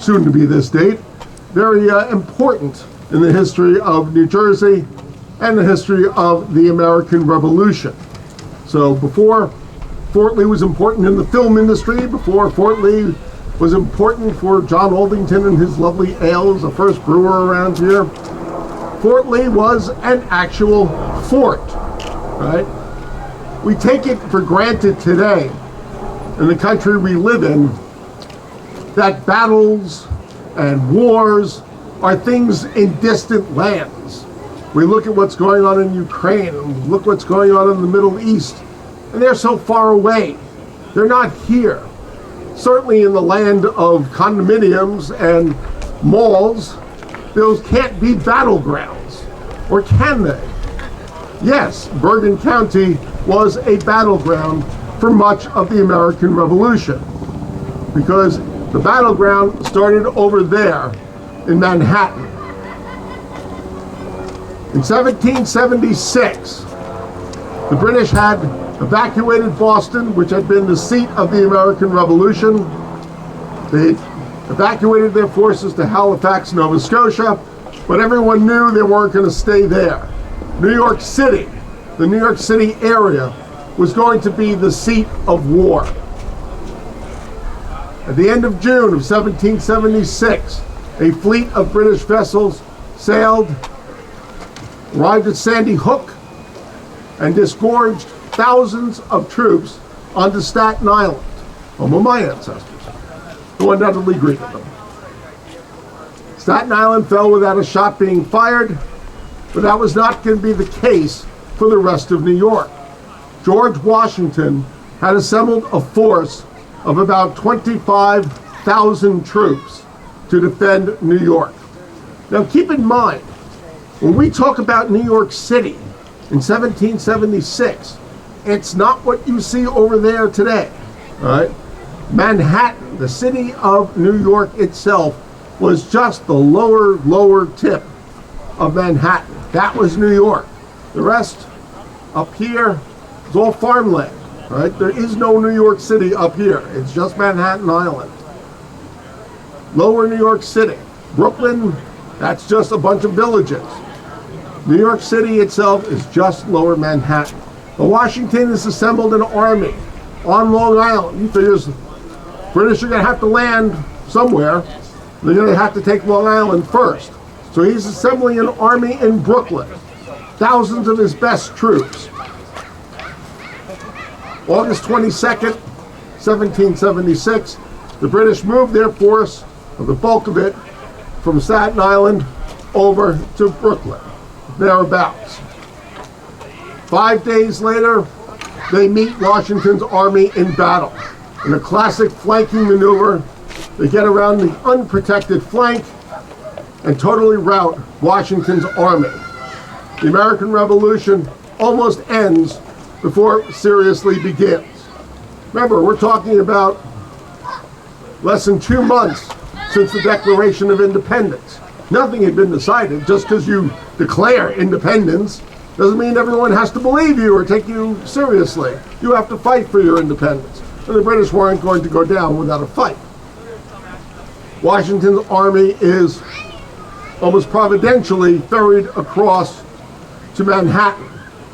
soon to be this date, very important in the history of New Jersey and the history of the American Revolution. So before Fort Lee was important in the film industry, before Fort Lee was important for John Aldington and his lovely ales, the first brewer around here, Fort Lee was an actual fort, right? We take it for granted today in the country we live in that battles and wars are things in distant lands. We look at what's going on in Ukraine and look what's going on in the Middle East, and they're so far away. They're not here. Certainly in the land of condominiums and malls, those can't be battlegrounds, or can they? Yes, Bergen County was a battleground for much of the American Revolution, because the battleground started over there in Manhattan. In 1776, the British had evacuated Boston, which had been the seat of the American Revolution. They evacuated their forces to Halifax, Nova Scotia, but everyone knew they weren't going to stay there. New York City, the New York City area, was going to be the seat of war. At the end of June of 1776, a fleet of British vessels sailed, arrived at Sandy Hook, and disgorged thousands of troops onto Staten Island, home of my ancestors, who undoubtedly greeted them. Staten Island fell without a shot being fired, but that was not going to be the case for the rest of New York. George Washington had assembled a force of about 25,000 troops to defend New York. Now keep in mind, when we talk about New York City in 1776, it's not what you see over there today, all right? Manhattan, the city of New York itself, was just the lower tip of Manhattan. That was New York. The rest up here is all farmland, right? There is no New York City up here. It's just Manhattan Island. Lower New York City. Brooklyn, that's just a bunch of villages. New York City itself is just lower Manhattan. But Washington has assembled an army on Long Island. He figures British are going to have to land somewhere. They're going to have to take Long Island first. So he's assembling an army in Brooklyn. Thousands of his best troops. August 22nd, 1776, the British moved their force, or the bulk of it, from Staten Island over to Brooklyn, thereabouts. 5 days later, they meet Washington's army in battle. In a classic flanking maneuver, they get around the unprotected flank and totally rout Washington's army. The American Revolution almost ends before it seriously begins. Remember, we're talking about less than 2 months since the Declaration of Independence. Nothing had been decided. Just because you declare independence doesn't mean everyone has to believe you or take you seriously. You have to fight for your independence. And the British weren't going to go down without a fight. Washington's army is almost providentially ferried across to Manhattan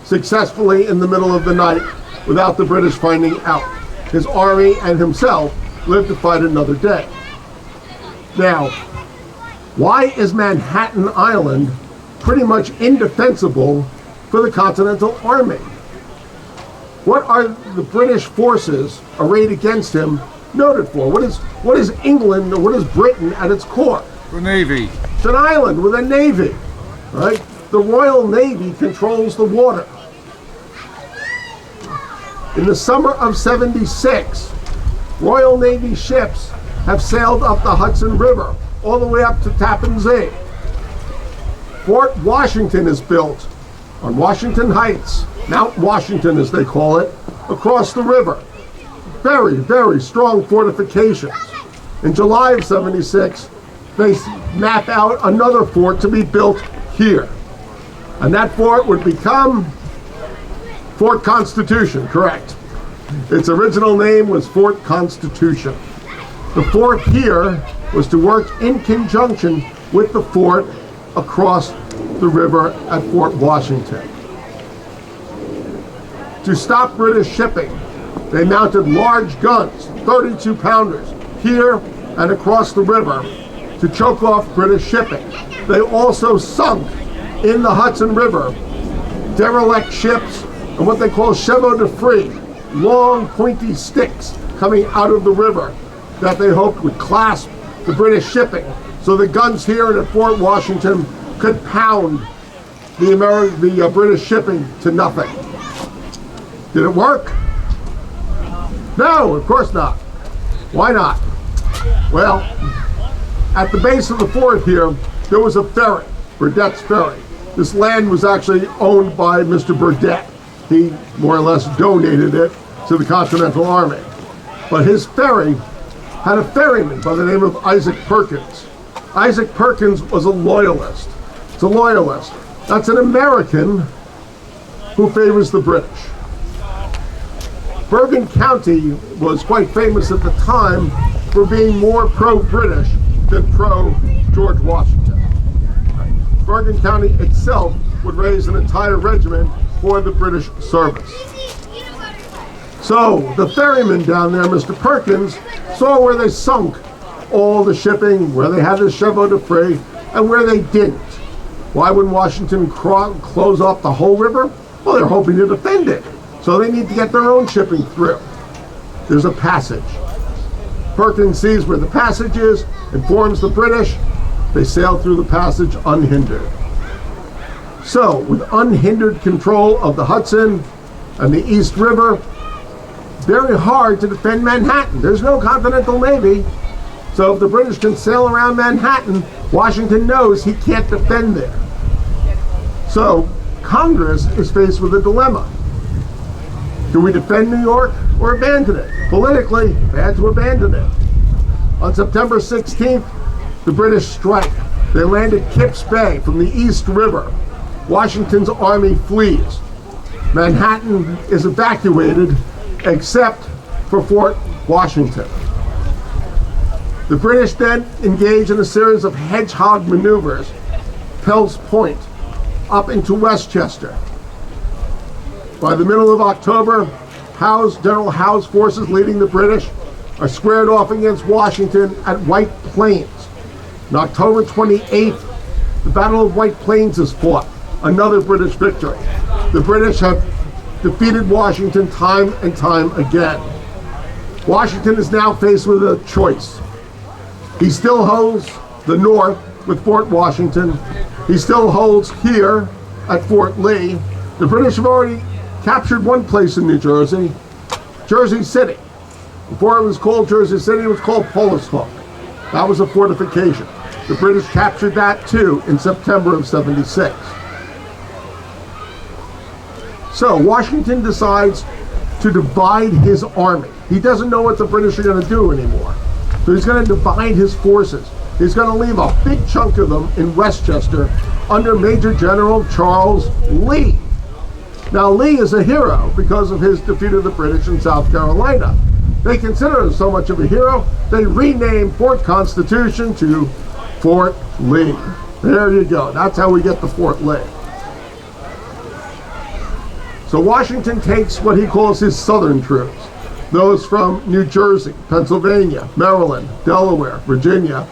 successfully in the middle of the night without the British finding out. His army and himself lived to fight another day. Now, why is Manhattan Island pretty much indefensible for the Continental Army? What are the British forces arrayed against him noted for? What is England, or what is Britain at its core? The Navy. It's an island with a navy, right? The Royal Navy controls the water. In the summer of '76, Royal Navy ships have sailed up the Hudson River, all the way up to Tappan Zee. Fort Washington is built on Washington Heights, Mount Washington as they call it, across the river. Very, very strong fortifications. In July of '76, they map out another fort to be built here. And that fort would become Fort Constitution, correct. Its original name was Fort Constitution. The fort here was to work in conjunction with the fort across the river at Fort Washington. To stop British shipping, they mounted large guns, 32-pounders, here and across the river to choke off British shipping. They also sunk in the Hudson River derelict ships and what they call chevaux de frise, long pointy sticks coming out of the river that they hoped would clasp the British shipping so the guns here and at Fort Washington could pound the British shipping to nothing. Did it work? No, of course not. Why not? Well, at the base of the fort here, there was a ferry, Burdett's Ferry. This land was actually owned by Mr. Burdett. He more or less donated it to the Continental Army. But his ferry had a ferryman by the name of Isaac Perkins. Isaac Perkins was a loyalist. It's a loyalist. That's an American who favors the British. Bergen County was quite famous at the time for being more pro-British than pro-George Washington. Bergen County itself would raise an entire regiment for the British service. So the ferryman down there, Mr. Perkins, saw where they sunk all the shipping, where they had the chevaux de frise, and where they didn't. Why wouldn't Washington close off the whole river? Well, they're hoping to defend it. So they need to get their own shipping through. There's a passage. Perkins sees where the passage is, informs the British. They sail through the passage unhindered. So, with unhindered control of the Hudson and the East River, very hard to defend Manhattan. There's no Continental Navy. So if the British can sail around Manhattan, Washington knows he can't defend there. So Congress is faced with a dilemma. Do we defend New York or abandon it? Politically, they had to abandon it. On September 16th, the British strike. They land at Kip's Bay from the East River. Washington's army flees. Manhattan is evacuated except for Fort Washington. The British then engage in a series of hedgehog maneuvers, Pell's Point, up into Westchester. By the middle of October, General Howe's forces leading the British are squared off against Washington at White Plains. On October 28th, the Battle of White Plains is fought, another British victory. The British have defeated Washington time and time again. Washington is now faced with a choice. He still holds the North with Fort Washington. He still holds here at Fort Lee. The British have already captured one place in New Jersey, Jersey City. Before it was called Jersey City, it was called Paulus Hook. That was a fortification. The British captured that too in September of '76. So Washington decides to divide his army. He doesn't know what the British are going to do anymore. So he's going to divide his forces. He's going to leave a big chunk of them in Westchester under Major General Charles Lee. Now Lee is a hero because of his defeat of the British in South Carolina. They consider him so much of a hero, they renamed Fort Constitution to Fort Lee. There you go. That's how we get to Fort Lee. So Washington takes what he calls his southern troops, those from New Jersey, Pennsylvania, Maryland, Delaware, Virginia,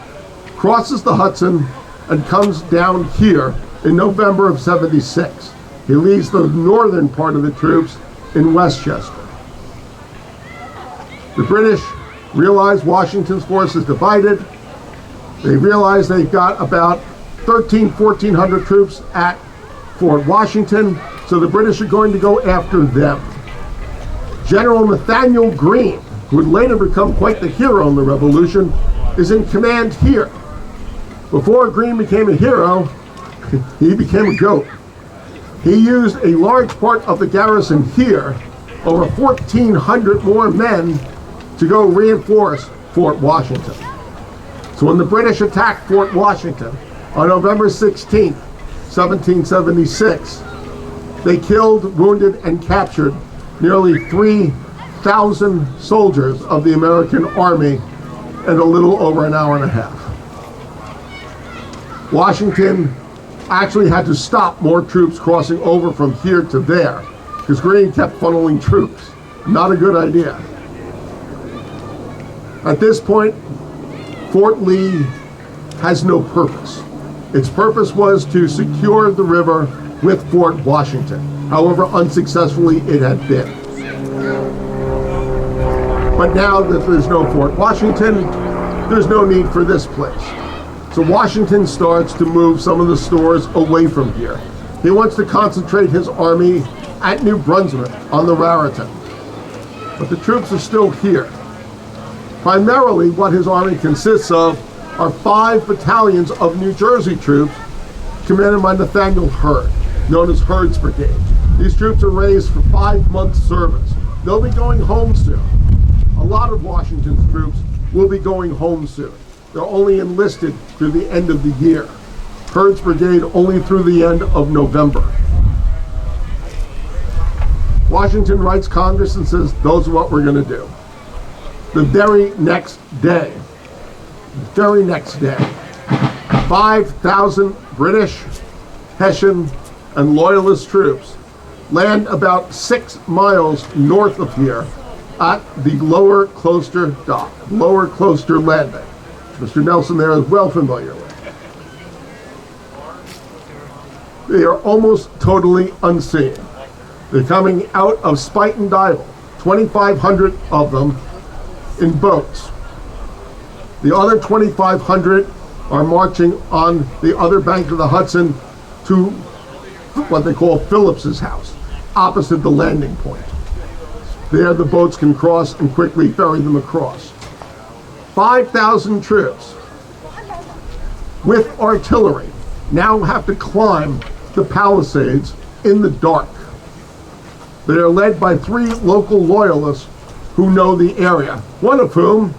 crosses the Hudson and comes down here in November of '76. He leaves the northern part of the troops in Westchester. The British realize Washington's force is divided. They realize they've got about 1,400 troops at Fort Washington, so the British are going to go after them. General Nathaniel Greene, who would later become quite the hero in the Revolution, is in command here. Before Greene became a hero, he became a goat. He used a large part of the garrison here, over 1,400 more men, to go reinforce Fort Washington. So when the British attacked Fort Washington on November 16th, 1776, they killed, wounded, and captured nearly 3,000 soldiers of the American Army in a little over an hour and a half. Washington actually had to stop more troops crossing over from here to there because Greene kept funneling troops. Not a good idea. At this point, Fort Lee has no purpose. Its purpose was to secure the river with Fort Washington, however unsuccessfully it had been. But now that there's no Fort Washington, there's no need for this place. So Washington starts to move some of the stores away from here. He wants to concentrate his army at New Brunswick on the Raritan. But the troops are still here. Primarily what his army consists of are 5 battalions of New Jersey troops commanded by Nathaniel Hurd, known as Hurd's Brigade. These troops are raised for 5 months service. They'll be going home soon. A lot of Washington's troops will be going home soon. They're only enlisted through the end of the year. Hurd's Brigade only through the end of November. Washington writes Congress and says, those are what we're going to do. The very next day, 5,000 British, Hessian, and Loyalist troops land about 6 miles north of here at the Lower Closter Dock, Lower Closter Landing. Mr. Nelson there is well familiar with. They are almost totally unseen. They're coming out of Spite and Dival, 2,500 of them in boats. The other 2,500 are marching on the other bank of the Hudson to what they call Phillips's house, opposite the landing point. There the boats can cross and quickly ferry them across. 5,000 troops with artillery now have to climb the palisades in the dark. They are led by 3 local loyalists who know the area, one of whom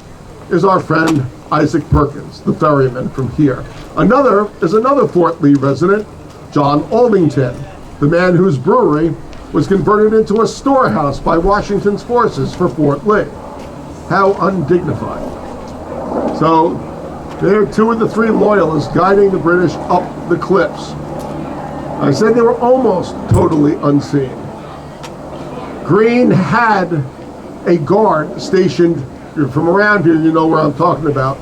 is our friend Isaac Perkins, the ferryman from here. Another is another Fort Lee resident, John Aldington, the man whose brewery was converted into a storehouse by Washington's forces for Fort Lee. How undignified. So there are 2 of the 3 loyalists guiding the British up the cliffs. I said they were almost totally unseen. Greene had a guard stationed, you're from around here, you know where I'm talking about,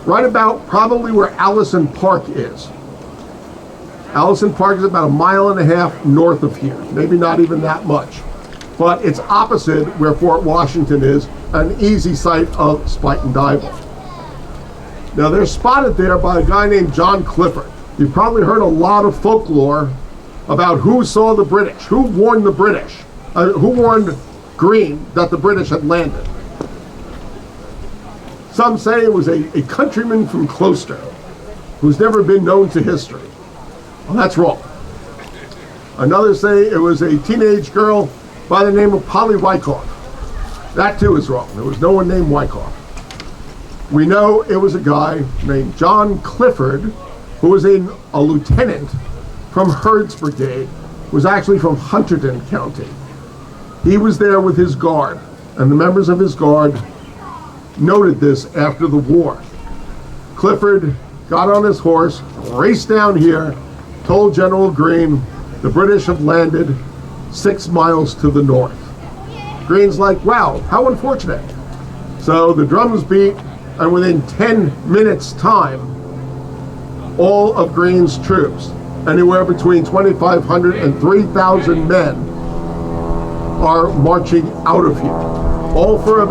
right about probably where Allison Park is. Allison Park is about 1.5 miles north of here, maybe not even that much. But it's opposite where Fort Washington is, an easy site of Spite and Dival. Now they're spotted there by a guy named John Clifford. You've probably heard a lot of folklore about who saw the British, who warned the British, who warned Greene that the British had landed. Some say it was a countryman from Closter who's never been known to history. Well, that's wrong. Another say it was a teenage girl by the name of Polly Wyckoff. That too is wrong. There was no one named Wyckoff. We know it was a guy named John Clifford, who was a lieutenant from Hurd's Brigade, was actually from Hunterdon County. He was there with his guard, and the members of his guard noted this after the war. Clifford got on his horse, raced down here, told General Greene the British have landed 6 miles to the north. Greene's like, wow, how unfortunate. So the drums beat, and within 10 minutes time, all of Greene's troops, anywhere between 2,500 and 3,000 men, are marching out of here. All for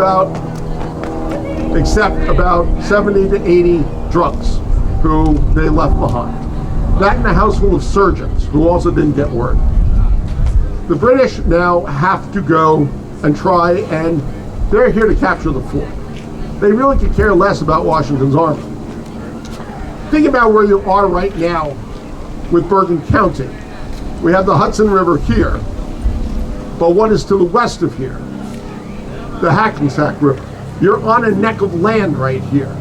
except about 70 to 80 drunks who they left behind. That and a house full of surgeons who also didn't get word. The British now have to go and try, and they're here to capture the fort. They really could care less about Washington's army. Think about where you are right now with Bergen County. We have the Hudson River here, but what is to the west of here? The Hackensack River. You're on a neck of land right here.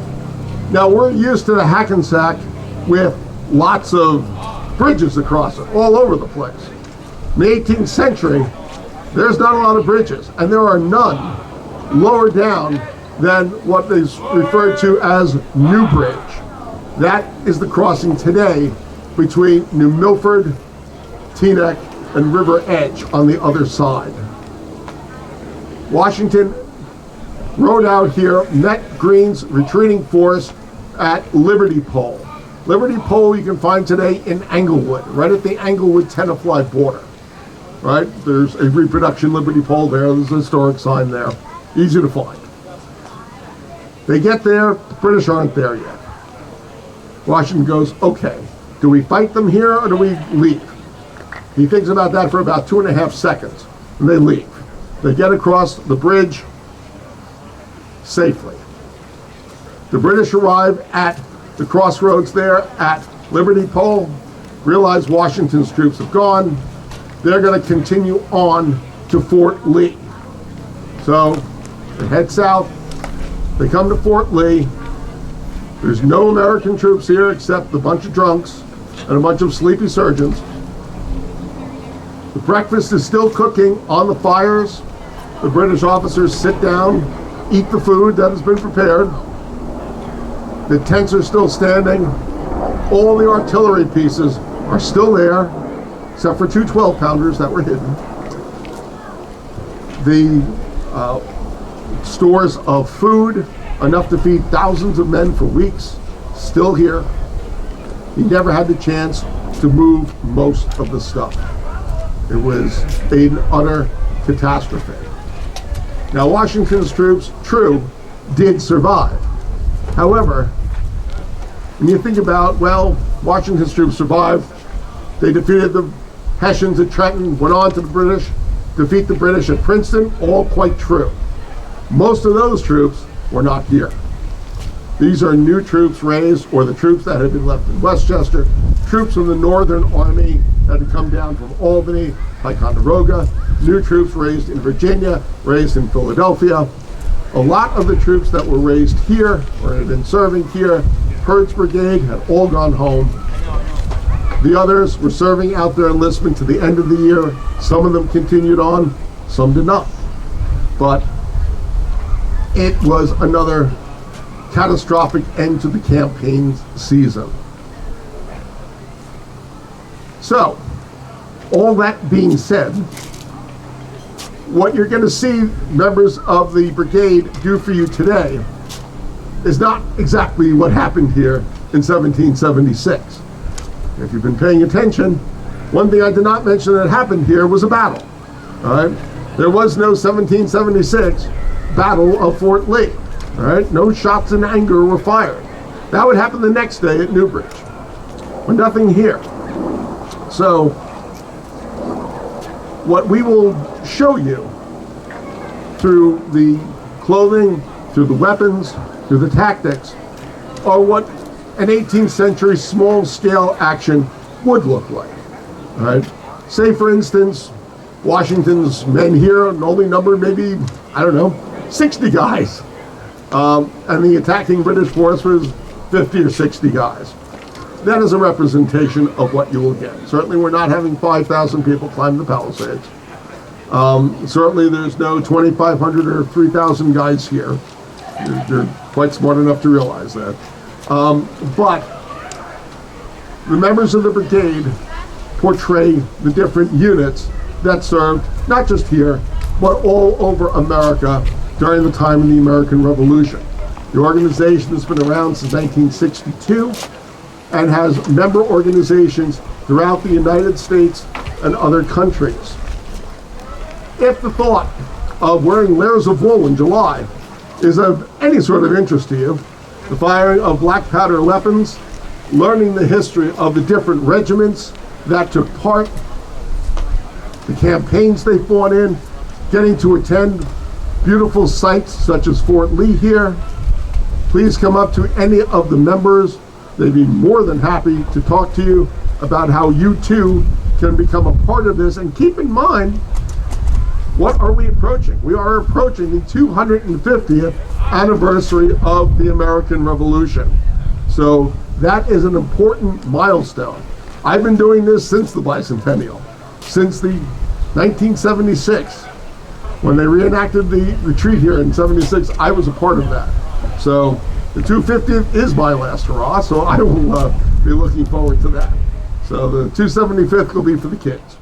Now we're used to the Hackensack with lots of bridges across it, all over the place. In the 18th century, there's not a lot of bridges, and there are none lower down then what is referred to as New Bridge. That is the crossing today between New Milford, Teaneck, and River Edge on the other side. Washington rode out here, met Greene's retreating force at Liberty Pole. Liberty Pole you can find today in Englewood, right at the Englewood-Tenafly border. Right? There's a reproduction Liberty Pole there. There's a historic sign there. Easy to find. They get there, the British aren't there yet. Washington goes, okay, do we fight them here or do we leave? He thinks about that for about 2.5 seconds, and they leave. They get across the bridge safely. The British arrive at the crossroads there at Liberty Pole, realize Washington's troops have gone. They're going to continue on to Fort Lee. So they head south. They come to Fort Lee. There's no American troops here except a bunch of drunks and a bunch of sleepy surgeons. The breakfast is still cooking on the fires. The British officers sit down, eat the food that has been prepared. The tents are still standing. All the artillery pieces are still there, except for 2 12-pounders that were hidden. The stores of food, enough to feed thousands of men for weeks, still here. He never had the chance to move most of the stuff. It was an utter catastrophe. Now, Washington's troops, true, did survive. However, when you think about, well, Washington's troops survived, they defeated the Hessians at Trenton, went on to the British, defeat the British at Princeton, all quite true. Most of those troops were not here. These are new troops raised, or the troops that had been left in Westchester, troops from the Northern Army that had come down from Albany, Ticonderoga, new troops raised in Virginia, raised in Philadelphia. A lot of the troops that were raised here, or had been serving here, Hurd's Brigade, had all gone home. The others were serving out their enlistment to the end of the year. Some of them continued on, some did not. But it was another catastrophic end to the campaign season. So, all that being said, what you're going to see members of the brigade do for you today is not exactly what happened here in 1776. If you've been paying attention, one thing I did not mention that happened here was a battle. All right? There was no 1776 Battle of Fort Lee. All right? No shots in anger were fired. That would happen the next day at New Bridge. But nothing here. So, what we will show you through the clothing, through the weapons, through the tactics, are what an 18th century small-scale action would look like. All right? Say, for instance, Washington's men here only numbered maybe, 60 guys. And the attacking British force was 50 or 60 guys. That is a representation of what you will get. Certainly we're not having 5,000 people climb the Palisades. Certainly there's no 2,500 or 3,000 guys here. You're quite smart enough to realize that. But the members of the brigade portray the different units that served, not just here, but all over America during the time of the American Revolution. The organization has been around since 1962 and has member organizations throughout the United States and other countries. If the thought of wearing layers of wool in July is of any sort of interest to you, the firing of black powder weapons, learning the history of the different regiments that took part, the campaigns they fought in, getting to attend beautiful sites such as Fort Lee here, please come up to any of the members. They'd be more than happy to talk to you about how you too can become a part of this. And keep in mind, what are we approaching? We are approaching the 250th anniversary of the American Revolution. So that is an important milestone. I've been doing this since the bicentennial, since the 1976. When they reenacted the retreat here in '76, I was a part of that. So the 250th is my last hurrah, so I will be looking forward to that. So the 275th will be for the kids.